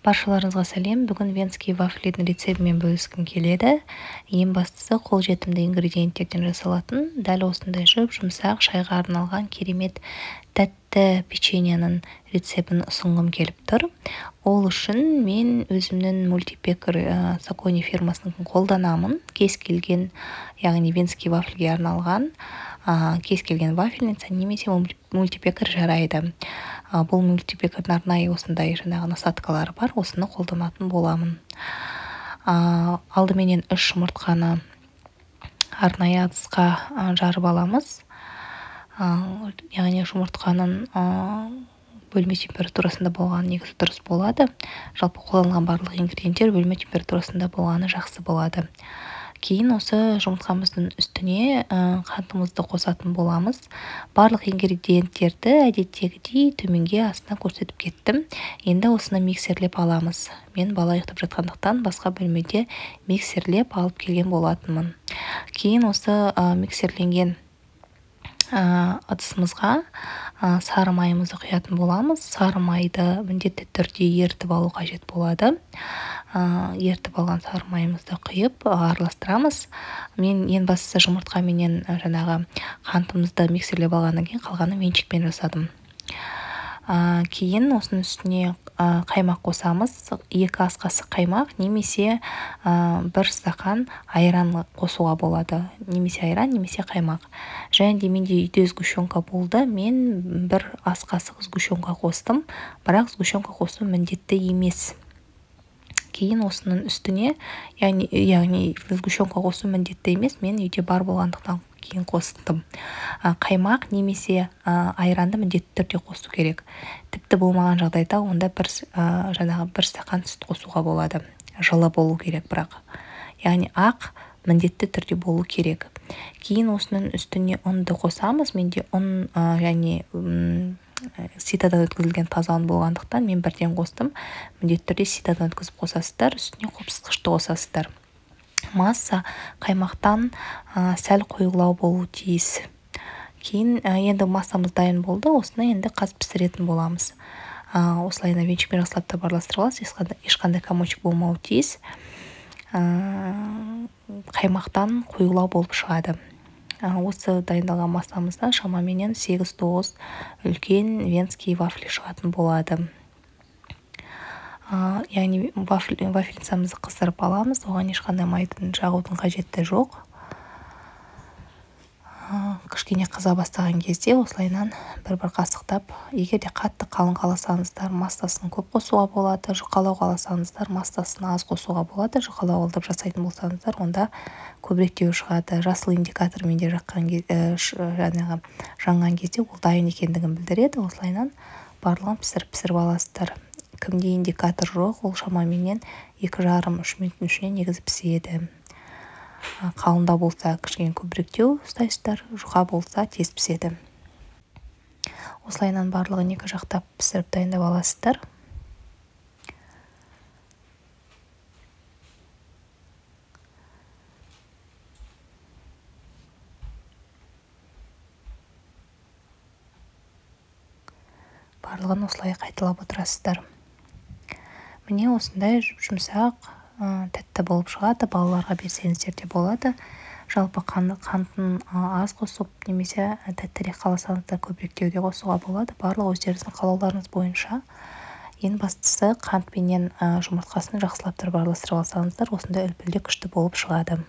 Баршаларыңызға сәлем. Бүгін венский вафлидің рецептімен бөліскім келеді. Ең бастысы қолжетімді ингредиенттерден жасалатын, дәл осындай жұмсақ шайға арналған керемет тәтті печеньенің рецептін ұсынғым келіп тұр. Ол үшін мен өзімнің мультипекер Сакони фирмасын қолданамын. Кез келген, яғни венский вафлиге арналған кез келген вафельница немесе мультипекер жарайды. Бұл мультипекердің арнайы осындай насадкалары бар, осыны қолданатын боламын. Алдыменен 3 жұмыртқаны арнайы ыдысқа жарып аламыз. Яғни жұмыртқаның бөлме температурасында болған негізі дұрыс болады. Жалпы қолданылған барлық ингредиенттер бөлме температурасында болғаны жақсы болады. Кейін осы жұмыртқамыздың үстіне қантымызды қосатын боламыз. Барлық ингредиенттерді әдеттегідей төменге астына көрсетіп кеттім. Енді осыны миксерлеп аламыз. Мен бала ұйықтап жатқандықтан басқа бөлмеде миксерлеп алып келген болатынмын. Кейін осы миксерленген ыдысымызға сары майымызды құятын боламыз. Сары майды міндетті түрде ертіп алу қажет болады. Ертіп алған сары майымызды құйып араластырамыз. Мен ең бастысы жұмыртқа менен қантымызды миксерлеп алғаннан кейін қалғаны меншікпен жасадым. Кейін осының үстіне қаймақ қосамыз. 2 ас қасық қаймақ немесе 1 стақан айран қосуға болады. Немесе айран, немесе қаймақ. Және де менде үйде сгущенка болды. Мен 1 ас қасық сгущенка қостым. Бірақ сгущенка қосу міндетті емес. Кейін осының үстіне, яғни сгущенка қосу міндетті емес, мен үйде бар болғандықтан кейін қостым. Қаймақ немесе айранды міндетті түрде қосу керек. Тіпті болмаған жағдайда онда 1 стақан сүт қосуға болады. Жылы болу керек бірақ. Яғни ақ міндетті түрде болу керек. Кейін осының үстіне ұнды қосамыз. Менде ұн және ситадан өткізілген таза ұн болғандықтан мен бірден қостым. Міндетті түрде ситадан өткізіп қосасыздар, үстіне қопсытқышты қосасыздар. Масса қаймақтан сәл қоюлау болу тиіс. Кейін енді массамыз дайын болды. Осыны енді қазып пісіретін боламыз. Осылайына венчикпен жақсылап та араластырылады. Ешқандай комочек болмауы тиіс. Қаймақтан қоюлау болып шығады. Осы дайындалған массамыздан шамаменен 8-9 үлкен венский вафли шығатын болады. Яғни вафельницамызды қыздырып аламыз. Оған ешқандай майдың жағудың қажеті жоқ. Кішкене қыза бастаған кезде осылайынан бір қасықтап, егер де қатты қалың қаласаңыздар, массасын көп қосуға болады. Жұқалау қаласаңыздар, массасын аз қосуға болады. Жұқалау алдып жасайтын болсаңыздар, онда көбіректеу шығады. Жасыл индикатор менде жанған кезде ол дайын екендігін білдіреді. Осылайынан барлығын пісіріп аласыздар. Кімде индикатор жоқ, ол шамаменен 2,5-3 минуттың ішінде негізі піседі. Қалында болса кішкене көбіректеу ұстайсыздар, жұқа болса тез піседі. Осылайынан барлығын 2 жақтап пісіріп дайындап аласыздар. Барлығын осылай қайталап отырасыздар. Міне осындай жұмсақ, тәтті болып шығады. Балаларға берсеңіздер де болады. Жалпы қантын аз қосып, немесе тәттірек қаласаңыздар көбіректеуге қосуға болады. Барлық өздеріңіздің қалауларыңыз бойынша. Ең бастысы қант пенен жұмыртқасын жақсылап араластырып алсаңыздар, осындай үлпілде күшті болып шығады.